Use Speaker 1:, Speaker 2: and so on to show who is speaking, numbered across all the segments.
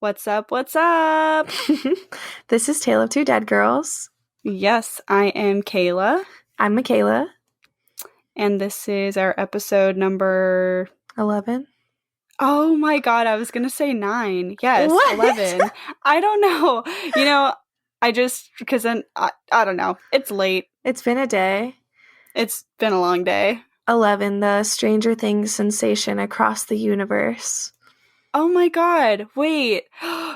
Speaker 1: What's up? What's up?
Speaker 2: This is Tale of Two Dead Girls.
Speaker 1: Yes, I am Kayla.
Speaker 2: I'm Michaela.
Speaker 1: And this is our episode number
Speaker 2: 11.
Speaker 1: Oh my god, I was going to say 9. Yes,
Speaker 2: What?
Speaker 1: 11. I don't know. Because then, I don't know. It's late.
Speaker 2: It's been a day.
Speaker 1: It's been a long day.
Speaker 2: 11, the Stranger Things sensation across the universe.
Speaker 1: Oh my god, wait.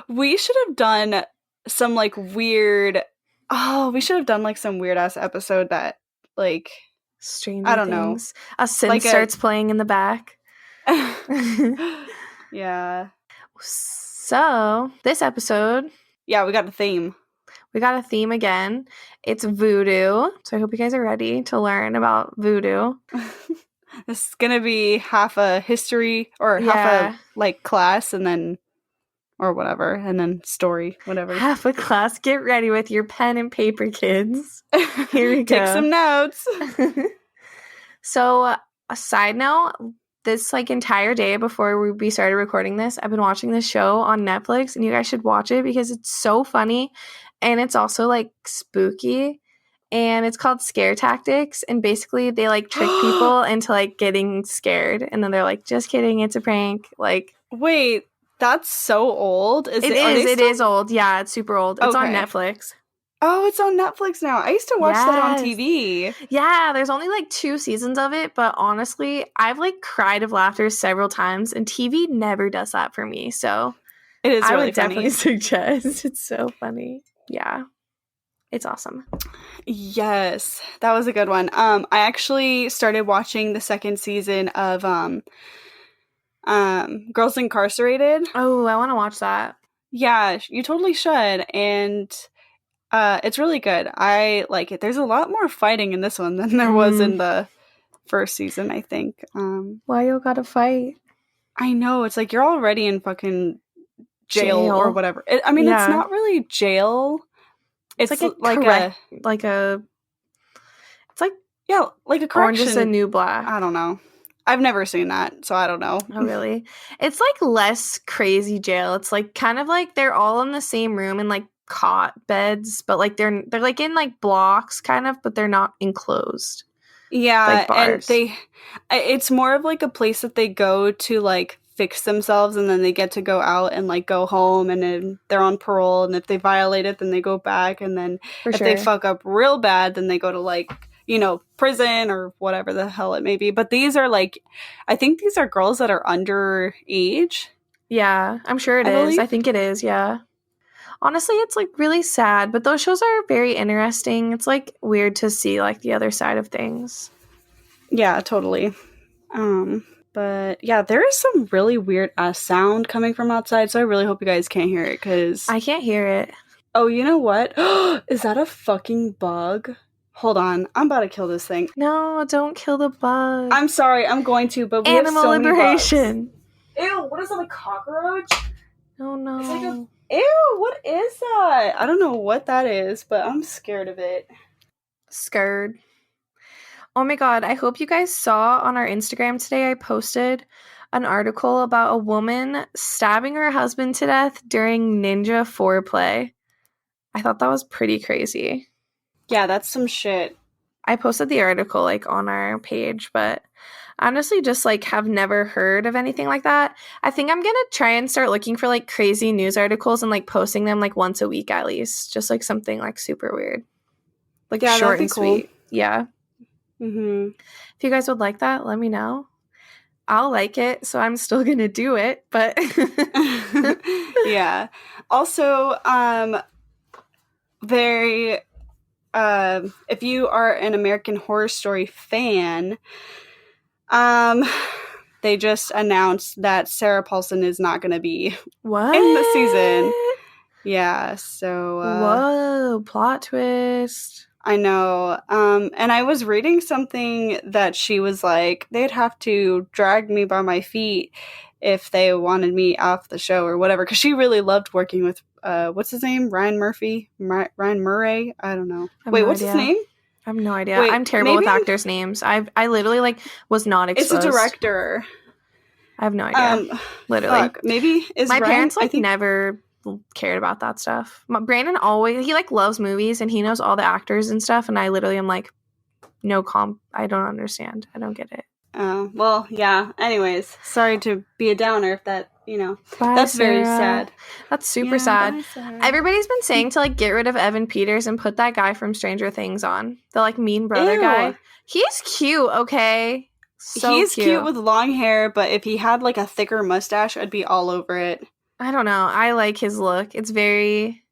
Speaker 1: We should have done some, weird... Oh, we should have done, some weird-ass episode that,
Speaker 2: Stranger
Speaker 1: I don't
Speaker 2: Things.
Speaker 1: know.
Speaker 2: A synth starts playing in the back.
Speaker 1: Yeah.
Speaker 2: So, this episode...
Speaker 1: Yeah, we got a theme.
Speaker 2: We got a theme again. It's Voodoo. So I hope you guys are ready to learn about Voodoo.
Speaker 1: This is going to be half a history or half a, class and then... Or whatever, and then story, whatever.
Speaker 2: Half a class. Get ready with your pen and paper, kids. Here we go.
Speaker 1: Take some notes.
Speaker 2: So, a side note, this entire day before we started recording this, I've been watching this show on Netflix, and you guys should watch it because it's so funny, and it's also spooky, and it's called Scare Tactics, and basically they trick people into getting scared, and then they're just kidding, it's a prank.
Speaker 1: Wait. That's so old.
Speaker 2: It is old. Yeah, it's super old. It's on Netflix.
Speaker 1: Oh, it's on Netflix now. I used to watch that on TV.
Speaker 2: Yeah, there's only 2 seasons of it, but honestly, I've cried of laughter several times, and TV never does that for me. So
Speaker 1: it is really
Speaker 2: I would
Speaker 1: funny.
Speaker 2: definitely suggest. It's so funny. Yeah. It's awesome.
Speaker 1: Yes, that was a good one. I actually started watching the second season of Girls Incarcerated.
Speaker 2: Oh, I want to watch that.
Speaker 1: Yeah, you totally should. And it's really good. I like it. There's a lot more fighting in this one than there was in the first season, I think.
Speaker 2: Why you gotta fight?
Speaker 1: I know. It's you're already in fucking jail. Or whatever. It's not really jail. It's
Speaker 2: a correction. Orange is the New Black.
Speaker 1: I don't know. I've never seen that, so I don't know.
Speaker 2: Oh, really? It's less crazy jail. It's kind of they're all in the same room in cot beds, but they're in blocks kind of, but they're not enclosed.
Speaker 1: Yeah,
Speaker 2: bars.
Speaker 1: And it's more of a place that they go to fix themselves, and then they get to go out and go home, and then they're on parole, and if they violate it, then they go back, and then if they fuck up real bad, then they go to prison or whatever the hell it may be. But these are I think these are girls that are underage.
Speaker 2: Yeah, I'm sure it is. I think it is, yeah. Honestly, it's really sad, but those shows are very interesting. It's weird to see the other side of things.
Speaker 1: Yeah, totally. But yeah, there is some really weird sound coming from outside, so I really hope you guys can't hear it, because
Speaker 2: I can't hear it.
Speaker 1: Oh, you know what? Is that a fucking bug? Hold on, I'm about to kill this thing.
Speaker 2: No, don't kill the bug.
Speaker 1: I'm sorry, I'm going to, but we
Speaker 2: Animal
Speaker 1: have so
Speaker 2: liberation.
Speaker 1: Many bugs. Ew, what is that, a cockroach?
Speaker 2: Oh no.
Speaker 1: It's ew, what is that? I don't know what that is, but I'm scared of it.
Speaker 2: Scared. Oh my god, I hope you guys saw on our Instagram today I posted an article about a woman stabbing her husband to death during ninja foreplay. I thought that was pretty crazy.
Speaker 1: Yeah, that's some shit.
Speaker 2: I posted the article on our page, but honestly just have never heard of anything like that. I think I'm gonna try and start looking for crazy news articles and posting them once a week at least. Just something super weird.
Speaker 1: Yeah,
Speaker 2: short and
Speaker 1: cool.
Speaker 2: sweet. Yeah.
Speaker 1: Mm-hmm.
Speaker 2: If you guys would like that, let me know. I'll like it, so I'm still gonna do it, but
Speaker 1: yeah. Also, if you are an American Horror Story fan, they just announced that Sarah Paulson is not going to be in the season. Yeah, so...
Speaker 2: Whoa, plot twist.
Speaker 1: I know. And I was reading something that she was they'd have to drag me by my feet if they wanted me off the show or whatever, because she really loved working with what's his name? Ryan Murphy? Ryan Murray? I don't know. Wait, what's his name?
Speaker 2: I have no idea. I'm terrible with actors' names. I literally was not exposed.
Speaker 1: It's a director.
Speaker 2: I have no idea. Literally.
Speaker 1: Fuck. Maybe is
Speaker 2: my
Speaker 1: Ryan,
Speaker 2: parents like never cared about that stuff. Brandon always, he like loves movies and he knows all the actors and stuff, and I literally am like, no comp. I don't understand. I don't get it.
Speaker 1: Oh, well, yeah. Anyways, sorry to be a downer if that,
Speaker 2: Bye,
Speaker 1: that's
Speaker 2: Sarah.
Speaker 1: Very sad.
Speaker 2: That's super sad. Bye, everybody's been saying to like get rid of Evan Peters and put that guy from Stranger Things on. The like mean brother guy. He's cute, okay?
Speaker 1: He's cute with long hair, but if he had like a thicker mustache, I'd be all over it.
Speaker 2: I don't know. I like his look. It's very,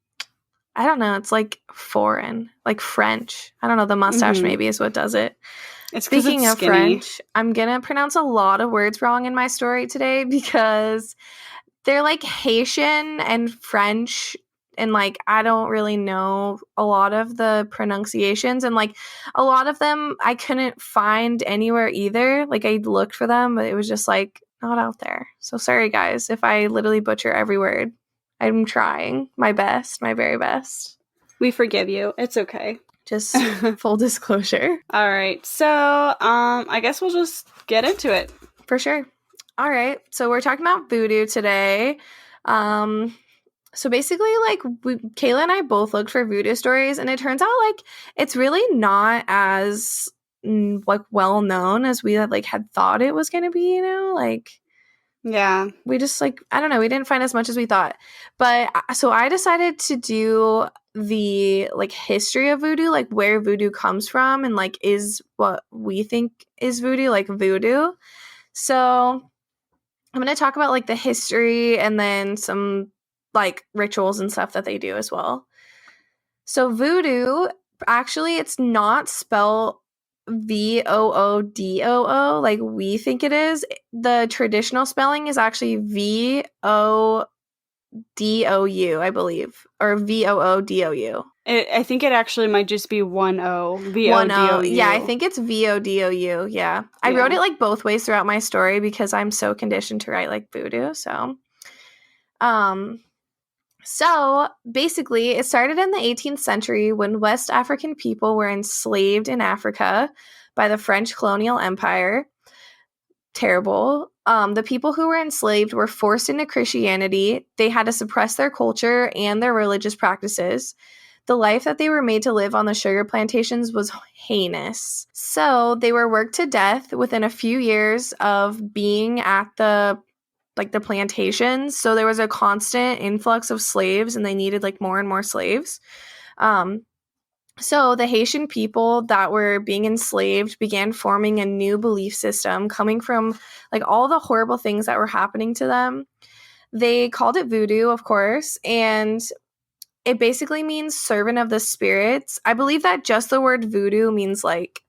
Speaker 2: I don't know. It's like foreign, like French. I don't know. The mustache maybe is what does it. Speaking of French, I'm going to pronounce a lot of words wrong in my story today because they're like Haitian and French, and like I don't really know a lot of the pronunciations, and like a lot of them I couldn't find anywhere either. Like I looked for them, but it was just like not out there. So sorry guys if I literally butcher every word. I'm trying my best, my very best.
Speaker 1: We forgive you. It's okay.
Speaker 2: Just full disclosure.
Speaker 1: All right. So, I guess we'll just get into it.
Speaker 2: For sure. All right. So we're talking about Voodoo today. So basically, like, Kayla and I both looked for Voodoo stories, and it turns out, like, it's really not as, like, well-known as we had thought it was going to be, like...
Speaker 1: Yeah.
Speaker 2: We just, like, I don't know. We didn't find as much as we thought. But, so I decided to do the, like, history of Voodoo, like, where Voodoo comes from and, like, is what we think is Voodoo, like, Voodoo. So I'm going to talk about, like, the history and then some, like, rituals and stuff that they do as well. So Voodoo, actually, it's not spelled Voodoo like we think it is. The traditional spelling is actually Vodou, I believe, or Voodou.
Speaker 1: I think it actually might just be 1 O.
Speaker 2: Vodou. Yeah, I think it's Vodou. Yeah. I wrote it like both ways throughout my story because I'm so conditioned to write like Voodoo. So basically, it started in the 18th century when West African people were enslaved in Africa by the French colonial empire. Terrible. The people who were enslaved were forced into Christianity. They had to suppress their culture and their religious practices. The life that they were made to live on the sugar plantations was heinous. So they were worked to death within a few years of being at the plantations. So there was a constant influx of slaves and they needed like more and more slaves. So the Haitian people that were being enslaved began forming a new belief system coming from like all the horrible things that were happening to them. They called it Voodoo, of course, and it basically means servant of the spirits. I believe that just the word voodoo means like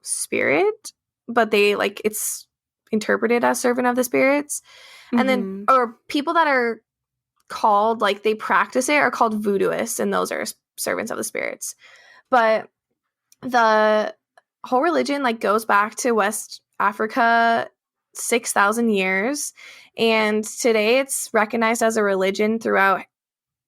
Speaker 2: spirit, but they like it's interpreted as servant of the spirits. And then, or people that are called, like, they practice it are called voodooists, and those are servants of the spirits. But the whole religion, like, goes back to West Africa 6,000 years, and today it's recognized as a religion throughout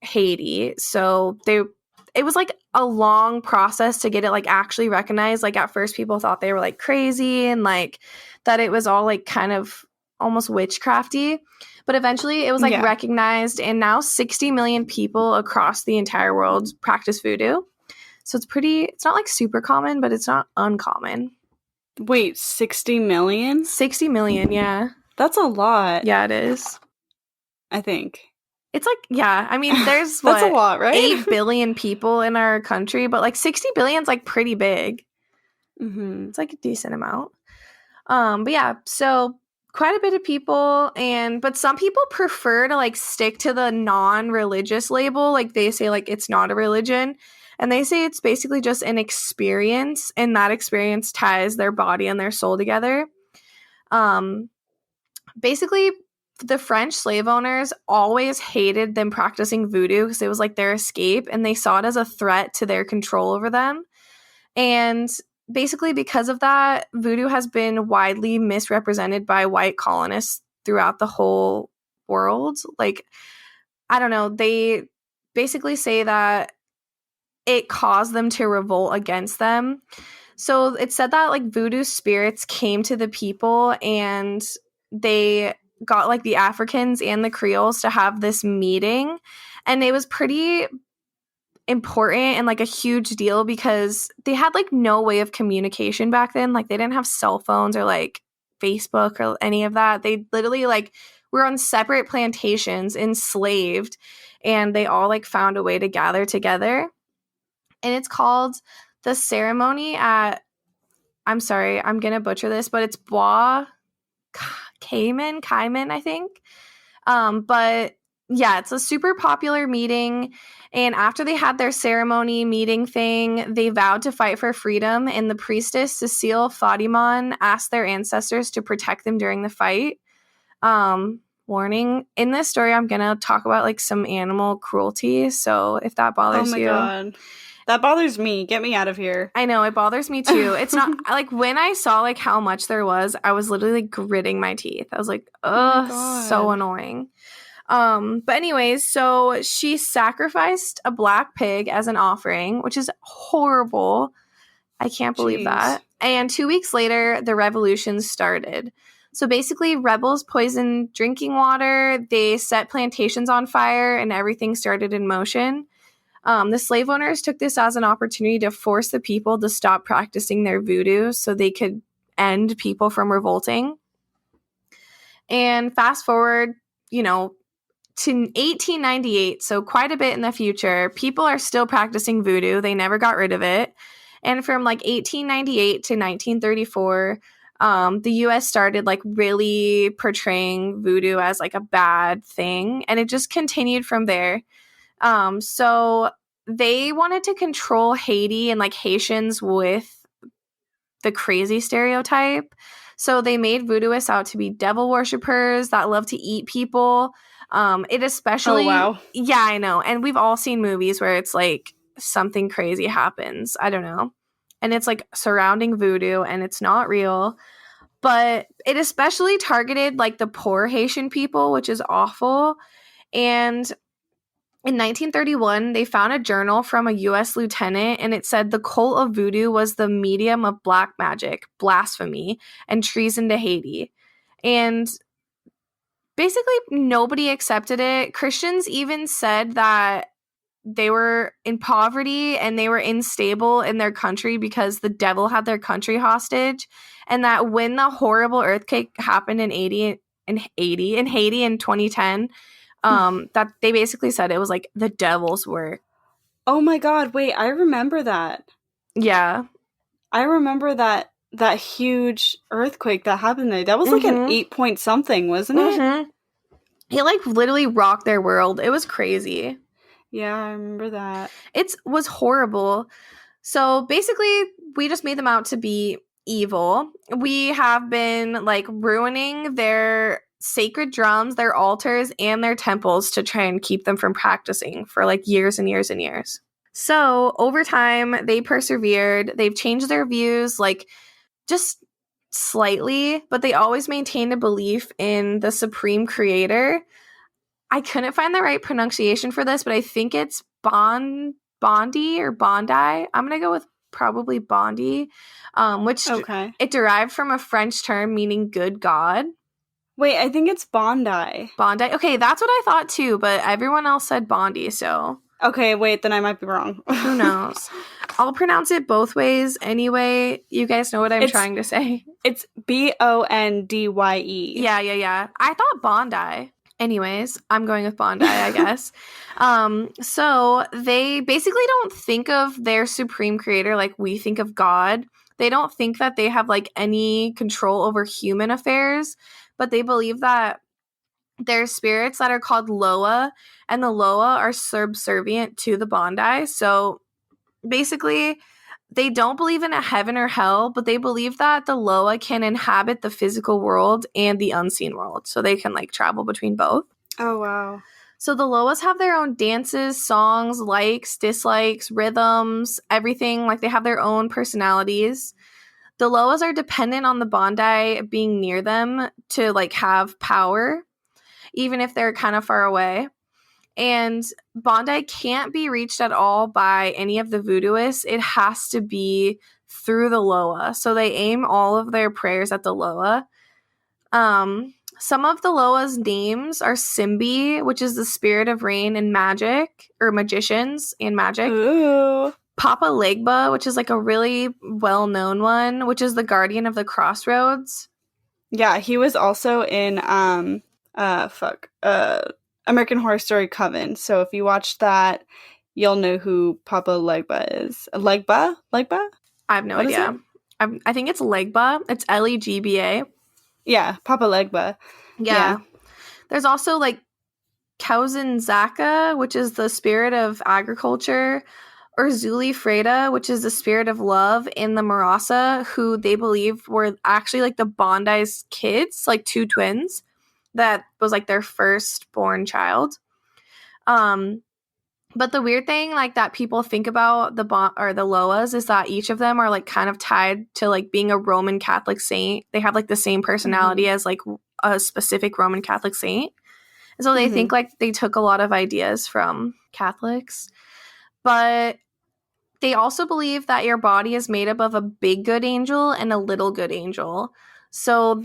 Speaker 2: Haiti. So it was, like, a long process to get it, like, actually recognized. Like, at first people thought they were, like, crazy and, like, that it was all, like, kind of almost witchcrafty, but eventually it was like recognized, and now 60 million people across the entire world practice voodoo. So it's not like super common, but it's not uncommon.
Speaker 1: Wait, 60 million?
Speaker 2: 60 million, yeah.
Speaker 1: That's a lot.
Speaker 2: Yeah, it is.
Speaker 1: I think.
Speaker 2: It's like, yeah, I mean, there's
Speaker 1: that's a lot, right?
Speaker 2: 8 billion people in our country, but like 60 billion is like pretty big. It's like a decent amount. But yeah, so quite a bit of people, but some people prefer to like stick to the non-religious label. Like they say like it's not a religion, and they say it's basically just an experience, and that experience ties their body and their soul together. Basically the French slave owners always hated them practicing voodoo because it was like their escape, and they saw it as a threat to their control over them. And basically, because of that, voodoo has been widely misrepresented by white colonists throughout the whole world. Like, I don't know, they basically say that it caused them to revolt against them. So it's said that, like, voodoo spirits came to the people and they got like the Africans and the Creoles to have this meeting, and it was pretty important and like a huge deal because they had like no way of communication back then. Like they didn't have cell phones or like Facebook or any of that. They literally like were on separate plantations, enslaved, and they all like found a way to gather together. And it's called the ceremony at, I'm sorry, I'm gonna butcher this, but it's Bois Cayman, I think. But yeah, it's a super popular meeting. And after they had their ceremony meeting thing, they vowed to fight for freedom. And the priestess, Cecile Fadiman, asked their ancestors to protect them during the fight. Warning, in this story, I'm going to talk about like some animal cruelty. So if that bothers you.
Speaker 1: Oh my God. That bothers me. Get me out of here.
Speaker 2: I know, it bothers me too. It's not like when I saw like how much there was, I was literally gritting my teeth. I was like, ugh, so annoying. But anyways, so she sacrificed a black pig as an offering, which is horrible. I can't believe that. And 2 weeks later, the revolution started. So basically, rebels poisoned drinking water, they set plantations on fire, and everything started in motion. The slave owners took this as an opportunity to force the people to stop practicing their voodoo so they could end people from revolting. And fast forward, to 1898, so quite a bit in the future, people are still practicing voodoo. They never got rid of it. And from like 1898 to 1934, the U.S. started like really portraying voodoo as like a bad thing. And it just continued from there. So they wanted to control Haiti and like Haitians with the crazy stereotype. So they made voodooists out to be devil worshippers that love to eat people. It especially,
Speaker 1: oh wow,
Speaker 2: yeah, I know. And we've all seen movies where it's like something crazy happens. I don't know. And it's like surrounding voodoo and it's not real. But it especially targeted like the poor Haitian people, which is awful. And in 1931, they found a journal from a U.S. lieutenant, and it said the cult of voodoo was the medium of black magic, blasphemy, and treason to Haiti. And basically, nobody accepted it. Christians even said that they were in poverty and they were unstable in their country because the devil had their country hostage, and that when the horrible earthquake happened in Haiti in 2010, that they basically said it was like the devil's work.
Speaker 1: Oh my God, wait, I remember that.
Speaker 2: Yeah.
Speaker 1: I remember that huge earthquake that happened there. That was like an 8 point something, wasn't it?
Speaker 2: It like literally rocked their world. It was crazy.
Speaker 1: Yeah, I remember that.
Speaker 2: It was horrible. So basically, we just made them out to be evil. We have been like ruining their sacred drums, their altars, and their temples to try and keep them from practicing for like years and years and years. So over time, they persevered. They've changed their views, like just slightly, but they always maintained a belief in the supreme creator. I couldn't find the right pronunciation for this, but I think it's Bondi or Bondi. I'm going to go with probably Bondi, which it derived from a French term meaning good God.
Speaker 1: Wait, I think it's Bondi.
Speaker 2: Bondi. Okay, that's what I thought too, but everyone else said Bondi, so.
Speaker 1: Okay, wait, then I might be wrong.
Speaker 2: Who knows? I'll pronounce it both ways anyway. You guys know what I'm trying to say.
Speaker 1: It's Bondye.
Speaker 2: Yeah. I thought Bondi. Anyways, I'm going with Bondi, I guess. So they basically don't think of their supreme creator like we think of God. They don't think that they have like any control over human affairs, but they believe that there's spirits that are called Loa, and the Loa are subservient to the Bondi. So basically, they don't believe in a heaven or hell, but they believe that the Loa can inhabit the physical world and the unseen world. So they can like travel between both.
Speaker 1: Oh, wow.
Speaker 2: So the Loas have their own dances, songs, likes, dislikes, rhythms, everything. Like they have their own personalities. The Loas are dependent on the Bondi being near them to like have power, even if they're kind of far away. And Bondi can't be reached at all by any of the voodooists. It has to be through the Loa. So they aim all of their prayers at the Loa. Some of the Loa's names are Simbi, which is the spirit of rain and magic, or magicians and magic.
Speaker 1: Ooh.
Speaker 2: Papa Legba, which is like a really well-known one, which is the guardian of the crossroads.
Speaker 1: Yeah, he was also in American Horror Story Coven. So if you watch that, you'll know who Papa Legba is. Legba?
Speaker 2: I have no idea. I think it's Legba. It's Legba.
Speaker 1: Yeah, Papa Legba.
Speaker 2: Yeah. There's also like Kauzinzaka, which is the spirit of agriculture, or Zuli Freda, which is the spirit of love, and the Marasa, who they believe were actually like the Bondi's kids, like two twins. That was like their firstborn child. But the weird thing, like, that people think about the Loas is that each of them are like kind of tied to like being a Roman Catholic saint. They have like the same personality as like a specific Roman Catholic saint. And so they think like they took a lot of ideas from Catholics. But they also believe that your body is made up of a big good angel and a little good angel. So,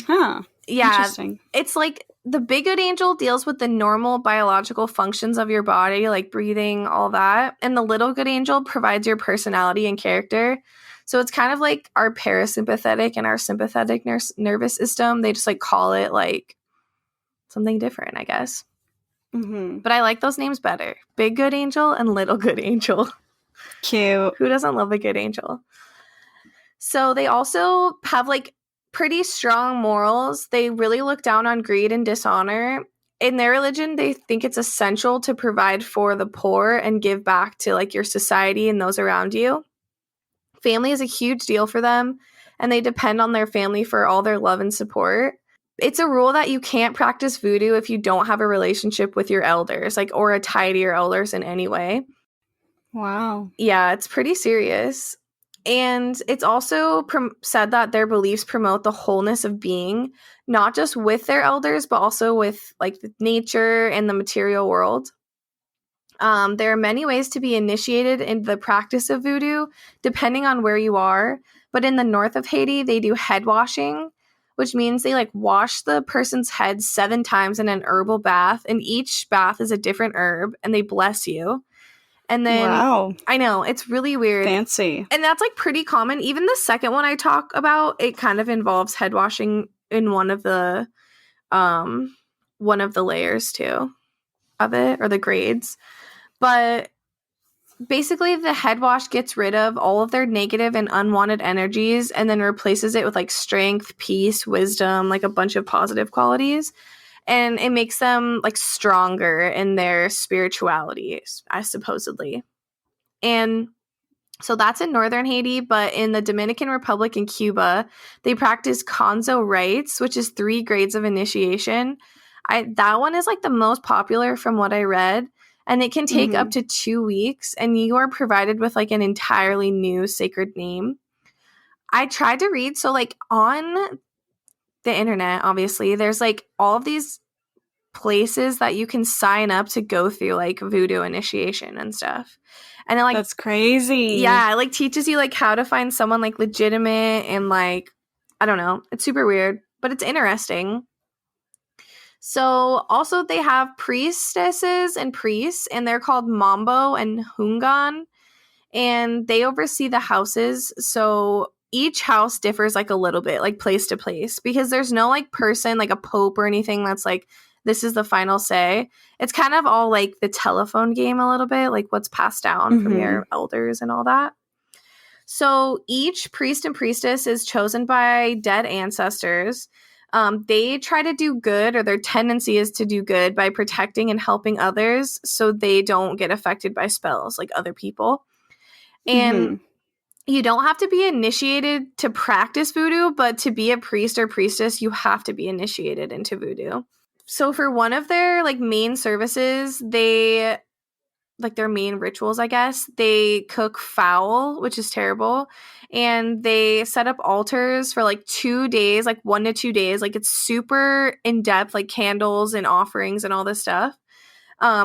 Speaker 2: yeah, it's like the big good angel deals with the normal biological functions of your body, like breathing, all that. And the little good angel provides your personality and character. So it's kind of like our parasympathetic and our sympathetic nervous system. They just like call it like something different, I guess. But I like those names better. Big good angel and little good angel.
Speaker 1: Cute.
Speaker 2: Who doesn't love a good angel? So they also have like pretty strong morals. They really look down on greed and dishonor. In their religion, they think it's essential to provide for the poor and give back to like your society and those around you. Family is a huge deal for them, and they depend on their family for all their love and support. It's a rule that you can't practice voodoo if you don't have a relationship with your elders, like, or a tie to your elders in any way.
Speaker 1: Wow.
Speaker 2: Yeah, it's pretty serious. And it's also said that their beliefs promote the wholeness of being, not just with their elders, but also with like nature and the material world. There are many ways to be initiated in the practice of voodoo, depending on where you are. But in the north of Haiti, they do head washing, which means they like wash the person's head 7 times in an herbal bath, and each bath is a different herb, and they bless you. And then, wow. I know, it's really weird.
Speaker 1: Fancy.
Speaker 2: And that's like pretty common. Even the second one I talk about, it kind of involves head washing in one of the layers too of it, or the grades. But basically the head wash gets rid of all of their negative and unwanted energies and then replaces it with like strength, peace, wisdom, like a bunch of positive qualities. And it makes them like stronger in their spirituality, I supposedly. And so that's in northern Haiti, but in the Dominican Republic and Cuba, they practice Konzo rites, which is 3 grades of initiation. That one is like the most popular from what I read, and it can take up to 2 weeks, and you are provided with like an entirely new sacred name. I tried to read, so like on the internet, obviously, there's like all of these places that you can sign up to go through like voodoo initiation and stuff. And it, like,
Speaker 1: that's crazy.
Speaker 2: Yeah, it like teaches you like how to find someone like legitimate, and like, I don't know, it's super weird, but it's interesting. So also they have priestesses and priests, and they're called Mambo and Hungan, and they oversee the houses. So each house differs like a little bit, like place to place, because there's no like person, like a pope or anything that's like, this is the final say. It's kind of all like the telephone game a little bit, like what's passed down from your elders and all that. So each priest and priestess is chosen by dead ancestors. They try to do good, or their tendency is to do good by protecting and helping others so they don't get affected by spells like other people. And you don't have to be initiated to practice voodoo, but to be a priest or priestess, you have to be initiated into voodoo. So for one of their like main services, they like their main rituals, I guess, they cook fowl, which is terrible, and they set up altars for like 2 days, like 1 to 2 days. Like it's super in depth, like candles and offerings and all this stuff.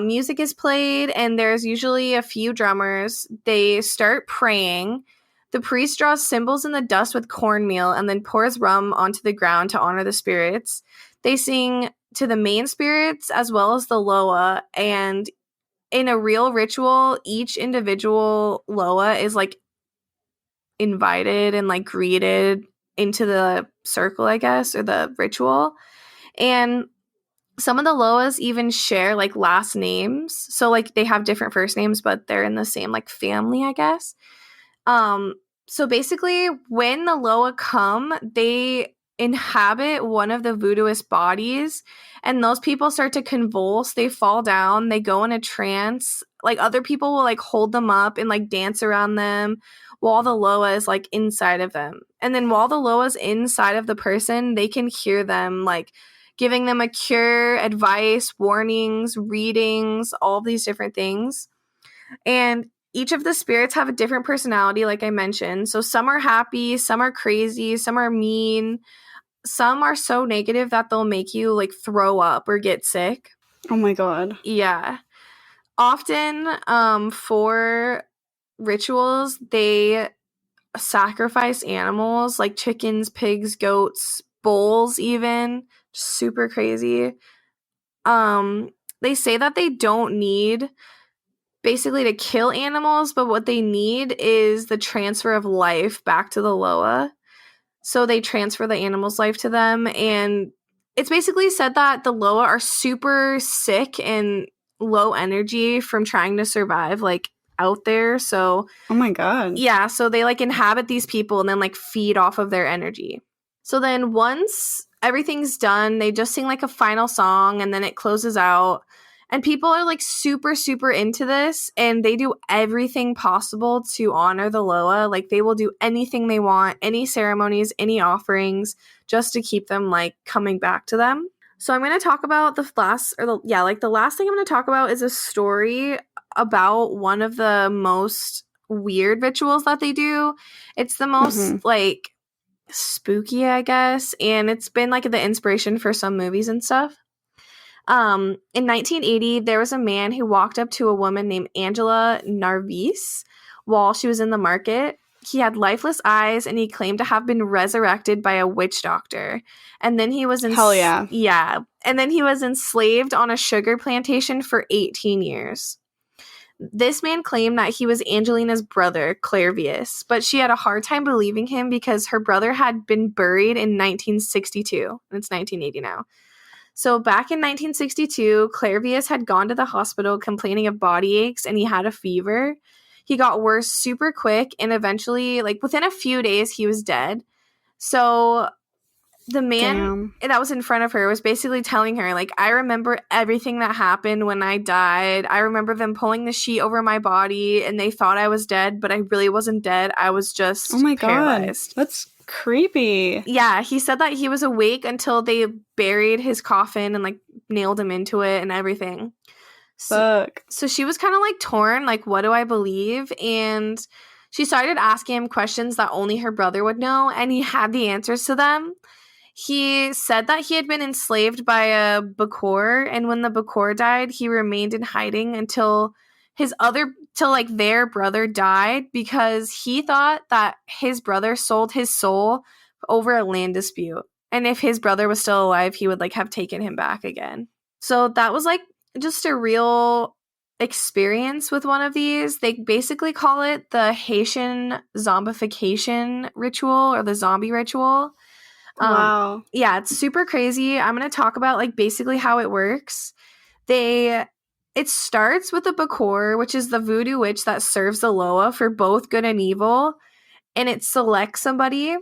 Speaker 2: Music is played, and there's usually a few drummers. They start praying. The priest draws symbols in the dust with cornmeal and then pours rum onto the ground to honor the spirits. They sing to the main spirits as well as the Loa, and in a real ritual, each individual Loa is like invited and like greeted into the circle, I guess, or the ritual. And some of the Loas even share like last names. So like they have different first names, but they're in the same like family, I guess. So basically when the Loa come, they inhabit one of the voodooist bodies, and those people start to convulse, they fall down, they go in a trance. Like other people will like hold them up and like dance around them while the Loa is like inside of them. And then while the Loa is inside of the person, they can hear them like giving them a cure, advice, warnings, readings, all these different things. And each of the spirits have a different personality, like I mentioned. So some are happy, some are crazy, some are mean, some are so negative that they'll make you like throw up or get sick.
Speaker 1: Oh my God.
Speaker 2: Yeah. Often for rituals, they sacrifice animals like chickens, pigs, goats, bulls even. Super crazy. They say that they don't need basically to kill animals, but what they need is the transfer of life back to the Loa. So they transfer the animal's life to them, and it's basically said that the Loa are super sick and low energy from trying to survive like out there. So
Speaker 1: oh my God.
Speaker 2: Yeah, so they like inhabit these people and then like feed off of their energy. So then once everything's done, they just sing like a final song and then it closes out. And people are like super, super into this, and they do everything possible to honor the Loa. Like they will do anything they want, any ceremonies, any offerings, just to keep them like coming back to them. So I'm going to talk about the last thing I'm going to talk about is a story about one of the most weird rituals that they do. It's the most like spooky, I guess, and it's been like the inspiration for some movies and stuff. In 1980, there was a man who walked up to a woman named Angela Narvise while she was in the market. He had lifeless eyes, and he claimed to have been resurrected by a witch doctor. And then he was
Speaker 1: Hell yeah.
Speaker 2: Yeah. And then he was enslaved on a sugar plantation for 18 years. This man claimed that he was Angelina's brother, Clairvius, but she had a hard time believing him because her brother had been buried in 1962. It's 1980 now. So back in 1962, Clairvius had gone to the hospital complaining of body aches, and he had a fever. He got worse super quick, and eventually, like within a few days, he was dead. So the man that was in front of her was basically telling her, like, I remember everything that happened when I died. I remember them pulling the sheet over my body, and they thought I was dead, but I really wasn't dead. I was just paralyzed.
Speaker 1: God, that's creepy.
Speaker 2: Yeah, he said that he was awake until they buried his coffin and like nailed him into it and everything. So she was kind of like torn, like, what do I believe? And she started asking him questions that only her brother would know, and he had the answers to them. He said that he had been enslaved by a Bakor, and when the Bakor died, he remained in hiding until their brother died, because he thought that his brother sold his soul over a land dispute. And if his brother was still alive, he would like have taken him back again. So that was like just a real experience with one of these. They basically call it the Haitian zombification ritual or the zombie ritual.
Speaker 1: Wow.
Speaker 2: Yeah, it's super crazy. I'm going to talk about like basically how it works. It starts with the Bakor, which is the voodoo witch that serves the Loa for both good and evil, and it selects somebody.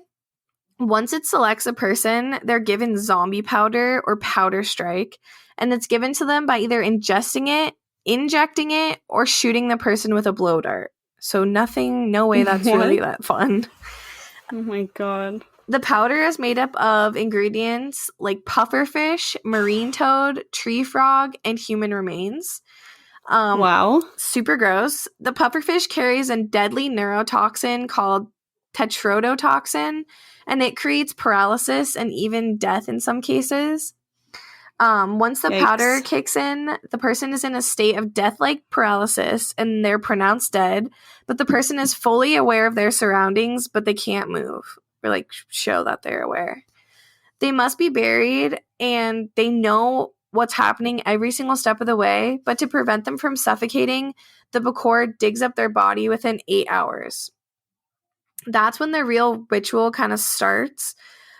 Speaker 2: Once it selects a person, they're given zombie powder or powder strike, and it's given to them by either ingesting it, injecting it, or shooting the person with a blow dart. So no way that's really that fun.
Speaker 1: Oh my God.
Speaker 2: The powder is made up of ingredients like pufferfish, marine toad, tree frog, and human remains.
Speaker 1: Wow.
Speaker 2: Super gross. The pufferfish carries a deadly neurotoxin called tetrodotoxin, and it creates paralysis and even death in some cases. Once the powder kicks in, the person is in a state of death-like paralysis, and they're pronounced dead, but the person is fully aware of their surroundings, but they can't move or like show that they're aware. They must be buried, and they know what's happening every single step of the way, but to prevent them from suffocating, the Bakor digs up their body within 8 hours. That's when the real ritual kind of starts.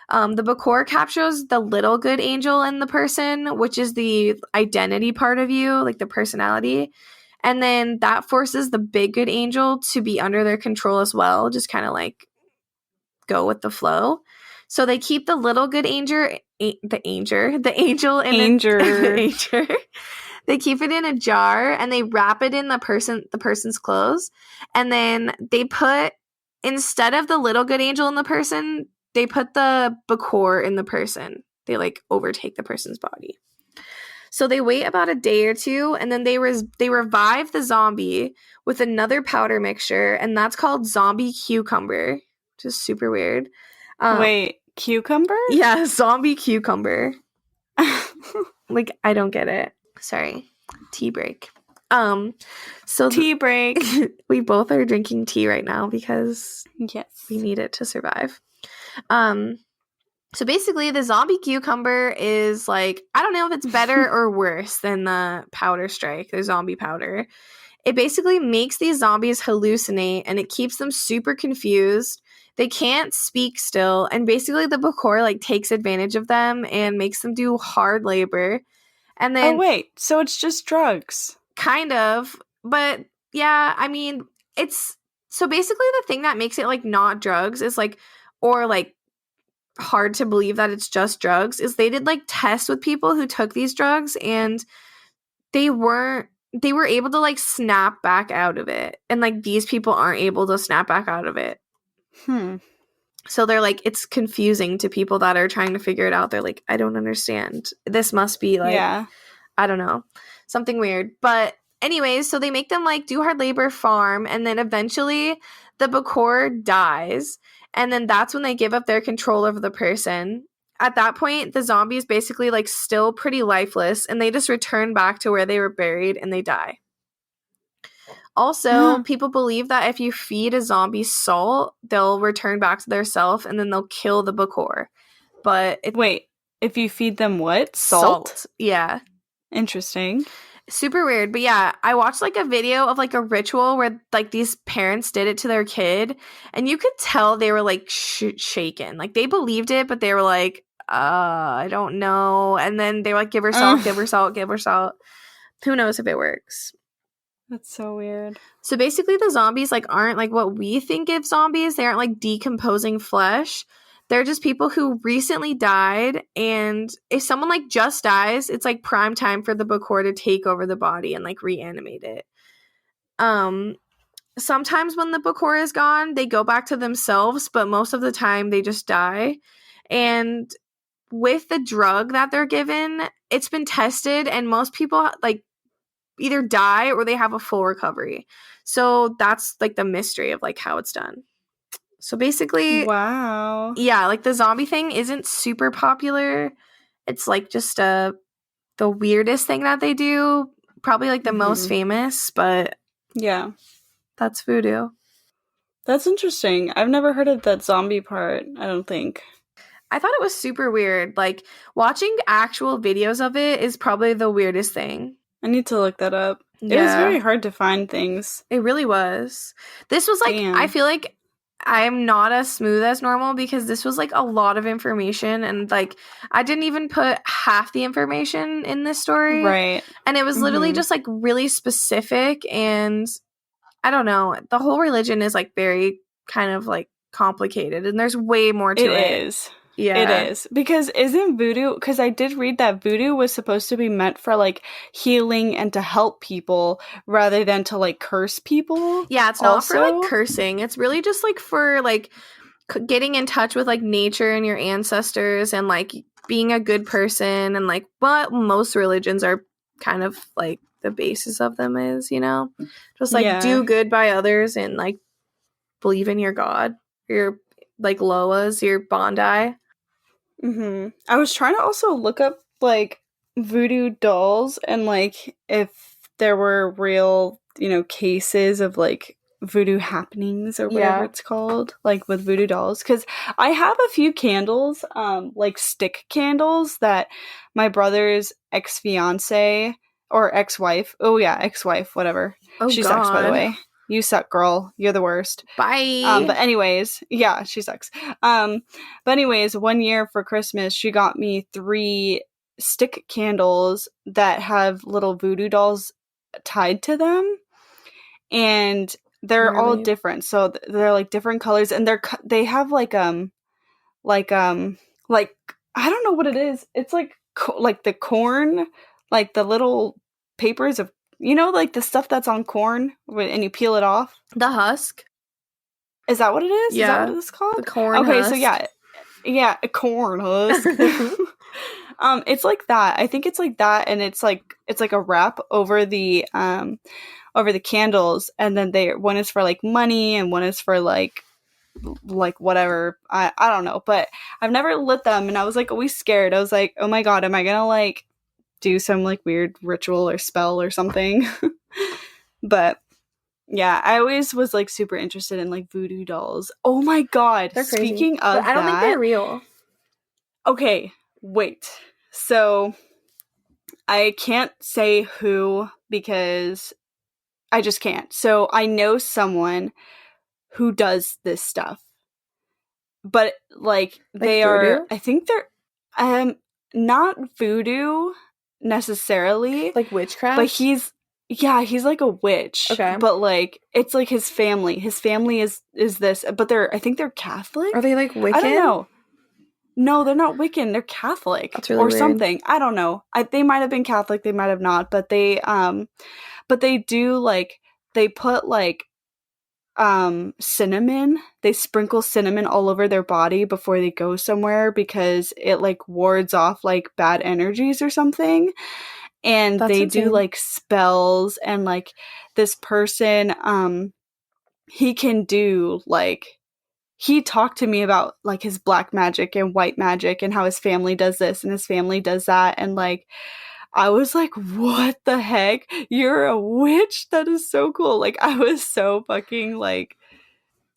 Speaker 2: The Bakor captures the little good angel in the person, which is the identity part of you, like the personality. And then that forces the big good angel to be under their control as well, just kind of like go with the flow. So they keep the little good angel, the angel in
Speaker 1: Anger.
Speaker 2: They keep it in a jar and they wrap it in the person's clothes. And then they put, instead of the little good angel in the person, they put the Bakor in the person. They like overtake the person's body. So they wait about a day or two, and then they revive the zombie with another powder mixture, and that's called zombie cucumber, which is super weird.
Speaker 1: Wait, cucumber?
Speaker 2: Yeah, zombie cucumber. Like, I don't get it. Sorry. Tea break. So
Speaker 1: tea break.
Speaker 2: We both are drinking tea right now because
Speaker 1: yes,
Speaker 2: we need it to survive. So basically, the zombie cucumber is like, I don't know if it's better or worse than the powder strike, the zombie powder. It basically makes these zombies hallucinate, and it keeps them super confused. They can't speak still, and basically the Bakor like takes advantage of them and makes them do hard labor. And then,
Speaker 1: oh wait, so it's just drugs?
Speaker 2: Kind of, but yeah, I mean, it's so basically the thing that makes it like not drugs is like, or like hard to believe that it's just drugs, is they did like tests with people who took these drugs, and they were able to like snap back out of it, and like these people aren't able to snap back out of it. So they're like, it's confusing to people that are trying to figure it out. They're like, I don't understand, this must be like, I don't know, something weird. But anyways, so they make them like do hard labor, farm, and then eventually the Bakor dies. And then that's when they give up their control over the person. At that point, the zombie is basically like still pretty lifeless, and they just return back to where they were buried and they die. Also, people believe that if you feed a zombie salt, they'll return back to their self, and then they'll kill the Bakor. But
Speaker 1: wait, if you feed them what? Salt?
Speaker 2: Yeah.
Speaker 1: Interesting.
Speaker 2: Super weird. But yeah, I watched like a video of like a ritual where like these parents did it to their kid, and you could tell they were like shaken. Like they believed it, but they were like, I don't know. And then they were like, give her salt, give her salt, give her salt. Who knows if it works?
Speaker 1: That's so weird.
Speaker 2: So basically the zombies like aren't like what we think of zombies. They aren't like decomposing flesh. They're just people who recently died, and if someone like just dies, it's like prime time for the Bakor to take over the body and like reanimate it. Sometimes when the Bakor is gone, they go back to themselves, but most of the time they just die. And with the drug that they're given, it's been tested, and most people like either die or they have a full recovery. So that's like the mystery of like how it's done. So basically,
Speaker 1: wow.
Speaker 2: Yeah, like the zombie thing isn't super popular. It's like just the weirdest thing that they do. Probably like the most famous, but
Speaker 1: yeah.
Speaker 2: That's voodoo.
Speaker 1: That's interesting. I've never heard of that zombie part, I don't think.
Speaker 2: I thought it was super weird. Like, watching actual videos of it is probably the weirdest thing.
Speaker 1: I need to look that up. Yeah. It was very hard to find things.
Speaker 2: It really was. This was like, I feel like I'm not as smooth as normal because this was like a lot of information, and like I didn't even put half the information in this story.
Speaker 1: Right.
Speaker 2: And it was literally just like really specific, and I don't know. The whole religion is like very kind of like complicated, and there's way more to it.
Speaker 1: It is. Yeah. It is. Because isn't voodoo, because I did read that voodoo was supposed to be meant for like healing and to help people rather than to like curse people.
Speaker 2: Yeah, it's not for like cursing. It's really just like for like getting in touch with like nature and your ancestors and like being a good person, and like what most religions are kind of like the basis of them is, you know? Just like do good by others and like believe in your God, your like Loas, your Bondi.
Speaker 1: I was trying to also look up like voodoo dolls and like if there were real, you know, cases of like voodoo happenings or whatever it's called, like with voodoo dolls, because I have a few candles, like stick candles that my brother's ex-fiance or ex-wife, ex-wife, whatever, she sucks, by the way. You suck, girl. You're the worst.
Speaker 2: Bye.
Speaker 1: But anyways, yeah, she sucks. But anyways, one year for Christmas, she got me 3 stick candles that have little voodoo dolls tied to them, and they're all different. So they're like different colors, and they have like I don't know what it is. It's like the corn, like the little papers of, like the stuff that's on corn and you peel it off.
Speaker 2: The husk.
Speaker 1: Is that what it is?
Speaker 2: Yeah.
Speaker 1: Is that what it's called?
Speaker 2: The corn husk.
Speaker 1: So yeah, a corn husk. It's like that. I think it's like that, and it's like a wrap over the candles, and then one is for like money and one is for like whatever. I don't know, but I've never lit them, and I was like always scared. I was like, oh my god, am I gonna like do some like weird ritual or spell or something? But yeah, I always was like super interested in like voodoo dolls. Oh my god,
Speaker 2: they're crazy.
Speaker 1: Speaking of
Speaker 2: I don't think they're real.
Speaker 1: Okay, wait. So I can't say who because I just can't. So I know someone who does this stuff. But like they
Speaker 2: voodoo?
Speaker 1: are, I think they're not voodoo necessarily.
Speaker 2: Like witchcraft?
Speaker 1: But he's like a witch.
Speaker 2: Okay.
Speaker 1: But like it's like his family. His family is this, but I think they're Catholic.
Speaker 2: Are they like Wiccan?
Speaker 1: I don't know. No, they're not Wiccan. They're Catholic.
Speaker 2: That's really weird.
Speaker 1: Something. I don't know. They might have been Catholic. They might have not. But they do like, they put like cinnamon. They sprinkle cinnamon all over their body before they go somewhere because it like wards off like bad energies or something. And that's insane. Do like spells, and like this person, he can do like, he talked to me about like his black magic and white magic and how his family does this and his family does that. And like, I was like, what the heck? You're a witch? That is so cool. Like, I was so fucking like,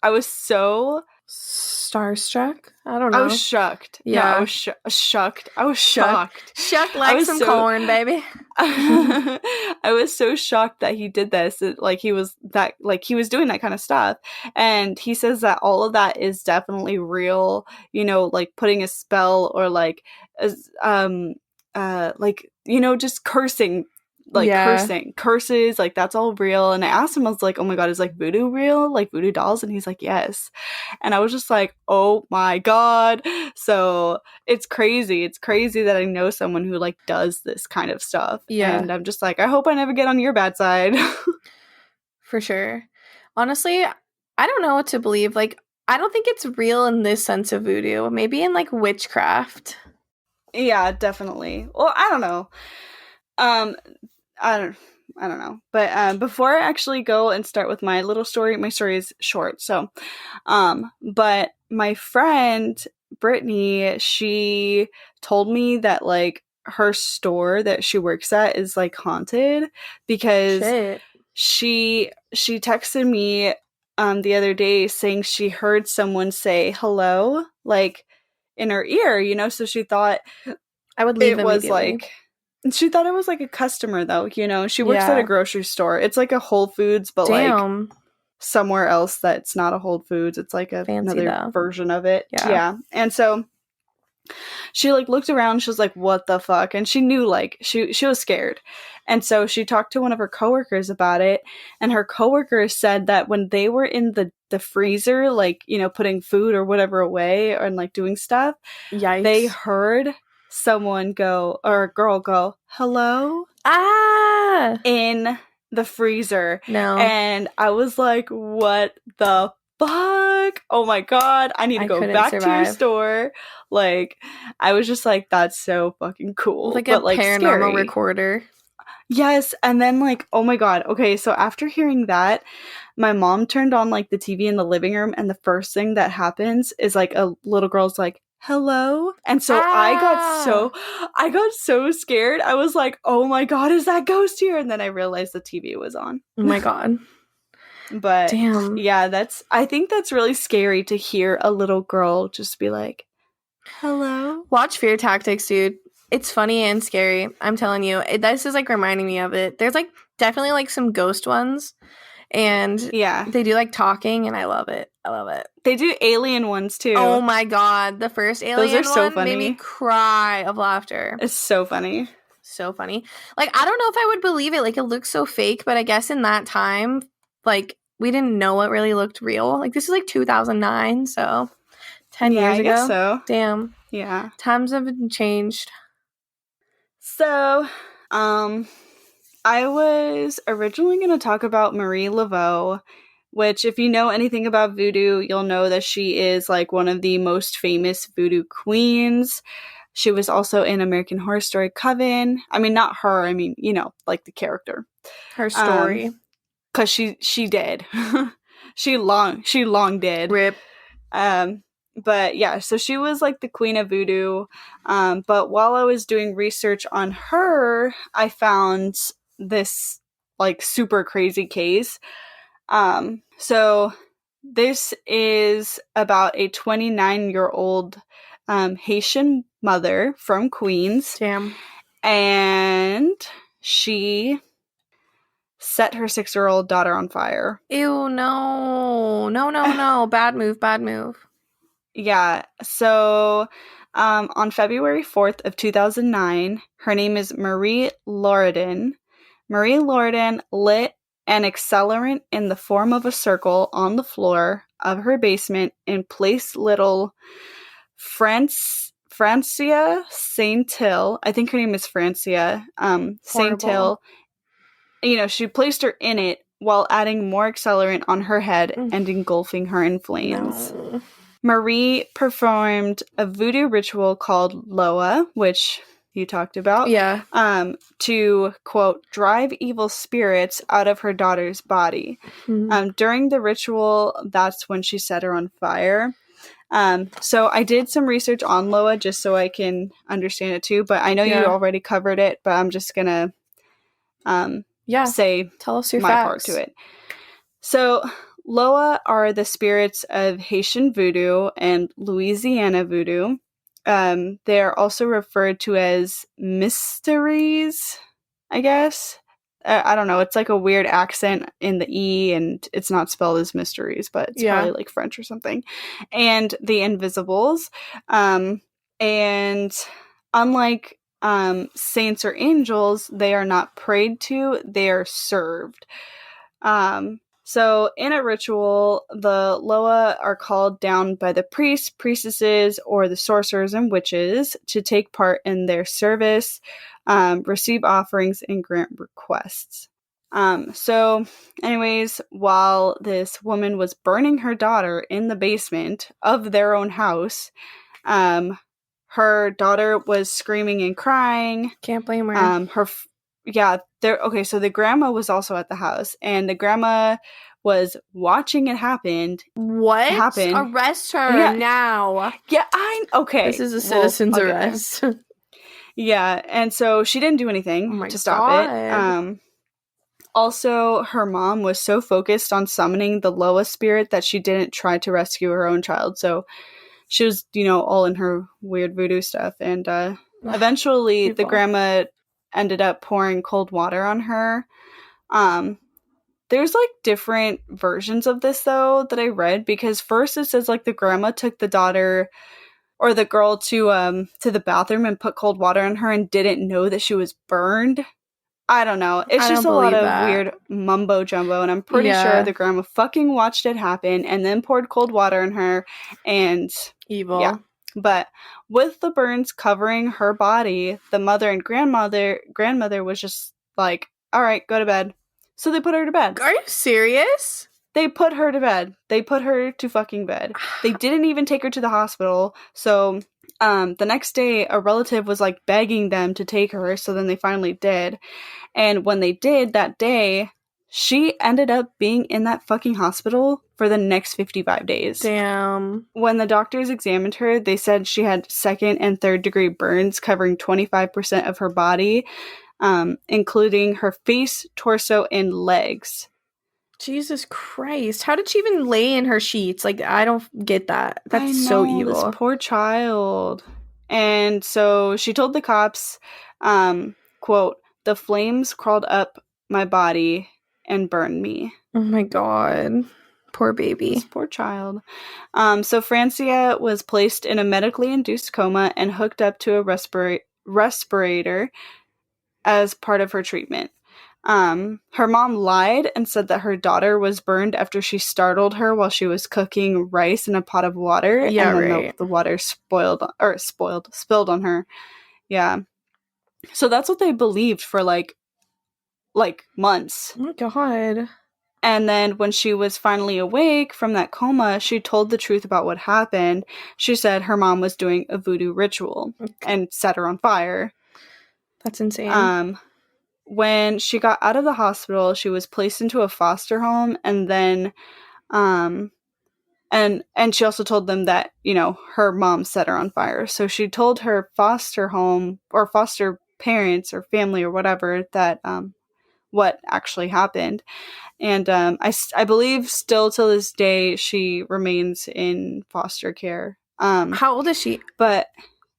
Speaker 1: I was so
Speaker 2: starstruck. I don't know.
Speaker 1: I was shocked. Yeah, no, I was shocked. I was shocked.
Speaker 2: Shucked like some corn, baby.
Speaker 1: I was so shocked that he did this. Like he was doing that kind of stuff. And he says that all of that is definitely real. Like putting a spell or like just cursing. Cursing curses, like that's all real. And I asked him, I was like, oh my god, is like voodoo real, like voodoo dolls? And he's like, yes. And I was just like, oh my god. So it's crazy that I know someone who like does this kind of stuff. And I'm just like, I hope I never get on your bad side.
Speaker 2: For sure. Honestly, I don't know what to believe. Like, I don't think it's real in this sense of voodoo. Maybe in like witchcraft.
Speaker 1: Yeah, definitely. Well, I don't know. I don't know. But before I actually go and start with my little story, my story is short. So, but my friend Brittany, she told me that like her store that she works at is like haunted because she texted me the other day saying she heard someone say hello like in her ear, so she thought
Speaker 2: I would leave
Speaker 1: it was like. She thought it was like a customer though, She works at a grocery store. It's like a Whole Foods, but like somewhere else that's not a Whole Foods. It's like another version of it. Yeah. And so she like looked around. She was like, "What the fuck?" And she knew like she was scared. And so she talked to one of her coworkers about it. And her coworker said that when they were in the freezer, like putting food or whatever away and like doing stuff, they heard someone go or a girl go hello in the freezer. And I was like, what the fuck? Oh my god, I need to go back to your store. Like I was just like, that's so fucking cool.
Speaker 2: Like a paranormal recorder.
Speaker 1: Yes. And then like, oh my god, okay, so after hearing that, my mom turned on like the TV in the living room, and the first thing that happens is like a little girl's like, hello. And so I got so scared. I was like, oh my god, is that ghost here? And then I realized the TV was on.
Speaker 2: Oh my god.
Speaker 1: But
Speaker 2: damn.
Speaker 1: Yeah, I think that's really scary to hear a little girl just be like, hello.
Speaker 2: Watch Fear Tactics, dude. It's funny and scary. I'm telling you. This is like reminding me of it. There's like definitely like some ghost ones. And they do like talking, and I love it. I love it.
Speaker 1: They do alien ones too.
Speaker 2: Oh my god, the first alien
Speaker 1: Those are so
Speaker 2: one
Speaker 1: funny.
Speaker 2: made me cry of laughter.
Speaker 1: It's so funny.
Speaker 2: So funny. Like, I don't know if I would believe it. Like, it looks so fake, but I guess in that time, like, we didn't know what really looked real. Like, this is like 2009, so 10 years ago.
Speaker 1: I guess so.
Speaker 2: Damn.
Speaker 1: Yeah.
Speaker 2: Times have changed.
Speaker 1: So, I was originally going to talk about Marie Laveau, which, if you know anything about voodoo, you'll know that she is like one of the most famous voodoo queens. She was also in American Horror Story Coven. I mean, not her. I mean, you know, like the character.
Speaker 2: Her story.
Speaker 1: Because she did. she long did.
Speaker 2: Rip.
Speaker 1: But yeah, so she was like the queen of voodoo. But while I was doing research on her, I found this like super crazy case. So this is about a 29-year-old Haitian mother from Queens.
Speaker 2: Damn.
Speaker 1: And she set her 6-year-old daughter on fire.
Speaker 2: Ew, no. No. Bad move.
Speaker 1: Yeah. So on February 4th of 2009, her name is Marie Loredan. Marie Loredan lit an accelerant in the form of a circle on the floor of her basement and placed little Francia Saint-Hill. I think her name is Francia Saint-Hill. You know, she placed her in it while adding more accelerant on her head and engulfing her in flames.
Speaker 2: No.
Speaker 1: Marie performed a voodoo ritual called Loa, which you talked about.
Speaker 2: Yeah.
Speaker 1: To, quote, drive evil spirits out of her daughter's body. During the ritual, that's when she set her on fire. So I did some research on Loa just so I can understand it too, but I know you already covered it, but I'm just gonna say
Speaker 2: tell us your
Speaker 1: my
Speaker 2: facts.
Speaker 1: part to it. So Loa are the spirits of Haitian voodoo and Louisiana voodoo. They are also referred to as mysteries, I guess. I don't know. It's like a weird accent in the E, and it's not spelled as mysteries, but it's probably like French or something. And the invisibles. And unlike saints or angels, they are not prayed to, they are served. So in a ritual, the Loa are called down by the priests, priestesses, or the sorcerers and witches to take part in their service, receive offerings, and grant requests. So anyways, while this woman was burning her daughter in the basement of their own house, her daughter was screaming and crying.
Speaker 2: Can't blame her.
Speaker 1: So the grandma was also at the house, and the grandma was watching it happen.
Speaker 2: What? Arrest her now.
Speaker 1: Yeah, okay.
Speaker 2: This is a citizen's arrest.
Speaker 1: Yeah, and so she didn't do anything to stop it. Also, her mom was so focused on summoning the Loa spirit that she didn't try to rescue her own child. So she was, all in her weird voodoo stuff. And eventually the grandma ended up pouring cold water on her. There's like different versions of this though that I read, because first it says like the grandma took the daughter or the girl to the bathroom and put cold water on her and didn't know that she was burned. I don't know. It's just a lot of weird mumbo jumbo, and I'm pretty sure the grandma fucking watched it happen and then poured cold water on her and
Speaker 2: evil.
Speaker 1: Yeah. But with the burns covering her body, the mother and grandmother was just like, all right, go to bed. So they put her to bed.
Speaker 2: Are you serious?
Speaker 1: They put her to bed. They put her to fucking bed. They didn't even take her to the hospital. So the next day, a relative was like begging them to take her. So then they finally did. And when they did that day, she ended up being in that fucking hospital for the next 55 days.
Speaker 2: Damn.
Speaker 1: When the doctors examined her, they said she had 2nd and 3rd degree burns covering 25% of her body, including her face, torso, and legs.
Speaker 2: Jesus Christ. How did she even lay in her sheets? Like, I don't get that. That's so evil.
Speaker 1: This poor child. And so she told the cops, quote, "The flames crawled up my body and burned me."
Speaker 2: Oh my God. Poor baby.
Speaker 1: This poor child. So Francia was placed in a medically induced coma and hooked up to a respirator as part of her treatment. Her mom lied and said that her daughter was burned after she startled her while she was cooking rice in a pot of water.
Speaker 2: Yeah,
Speaker 1: and then
Speaker 2: right.
Speaker 1: the water spilled on her. Yeah. So that's what they believed for like months.
Speaker 2: Oh my God.
Speaker 1: And then when she was finally awake from that coma, she told the truth about what happened. She said her mom was doing a voodoo ritual and set her on fire.
Speaker 2: That's insane.
Speaker 1: When she got out of the hospital, she was placed into a foster home, and then and she also told them that, you know, her mom set her on fire. So she told her foster home or foster parents or family or whatever that what actually happened. And I believe still to this day she remains in foster care.
Speaker 2: How old is she?
Speaker 1: But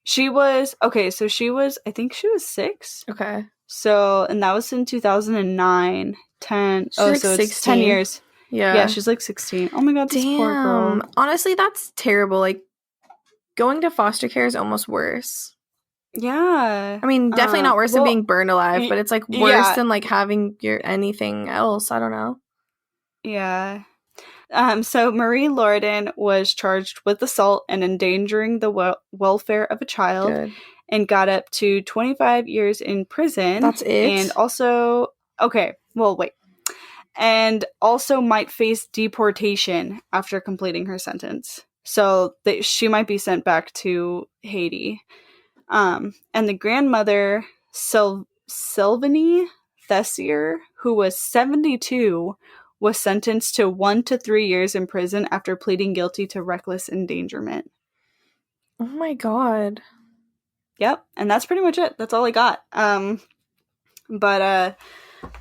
Speaker 1: she was so she was, I think she was 6.
Speaker 2: Okay.
Speaker 1: So, and that was in 2009. 10.
Speaker 2: She's like
Speaker 1: so
Speaker 2: 16.
Speaker 1: it's 10 years.
Speaker 2: Yeah,
Speaker 1: she's like 16. Oh my God, this poor girl.
Speaker 2: Honestly, that's terrible. Like, going to foster care is almost worse.
Speaker 1: Yeah.
Speaker 2: I mean, definitely not worse than being burned alive, but it's like worse than like having your anything else. I don't know.
Speaker 1: Yeah. So Marie Lordan was charged with assault and endangering the welfare of a child.
Speaker 2: Good.
Speaker 1: And got up to 25 years in prison.
Speaker 2: That's it?
Speaker 1: And also, and also might face deportation after completing her sentence. So she might be sent back to Haiti. And the grandmother, Sylvanie Thessier, who was 72, was sentenced to 1 to 3 years in prison after pleading guilty to reckless endangerment.
Speaker 2: Oh my God.
Speaker 1: Yep, and that's pretty much it. That's all I got.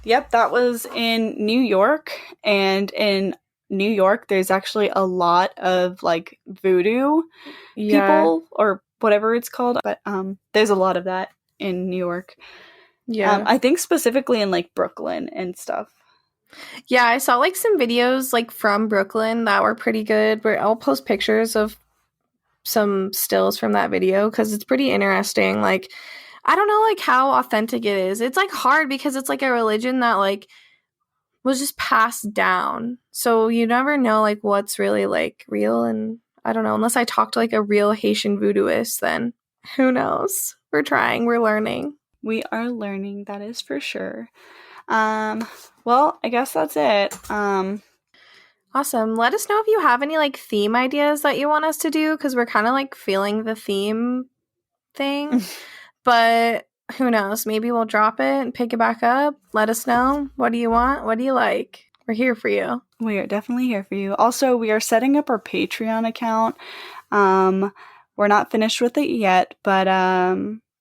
Speaker 1: Yep, that was in New York, and in New York, there's actually a lot of like voodoo people or whatever it's called. But there's a lot of that in New York.
Speaker 2: Yeah,
Speaker 1: I think specifically in like Brooklyn and stuff.
Speaker 2: Yeah, I saw like some videos like from Brooklyn that were pretty good. Where I'll post pictures of some stills from that video because it's pretty interesting. Like, I don't know like how authentic it is. It's like hard because it's like a religion that like was just passed down. So you never know like what's really like real, and I don't know, unless I talk to like a real Haitian voodooist, then who knows? We're trying, we're learning.
Speaker 1: We are learning, that is for sure. Well, I guess that's it.
Speaker 2: Awesome. Let us know if you have any like theme ideas that you want us to do, because we're kind of like feeling the theme thing. But who knows? Maybe we'll drop it and pick it back up. Let us know. What do you want? What do you like? We're here for you.
Speaker 1: We are definitely here for you. Also, we are setting up our Patreon account. We're not finished with it yet, but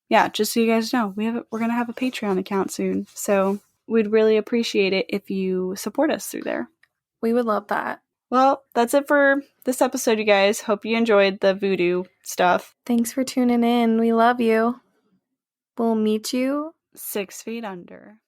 Speaker 1: yeah, just so you guys know, we're gonna have a Patreon account soon. So we'd really appreciate it if you support us through there.
Speaker 2: We would love that.
Speaker 1: Well, that's it for this episode, you guys. Hope you enjoyed the voodoo stuff.
Speaker 2: Thanks for tuning in. We love you. We'll meet you
Speaker 1: 6 feet under.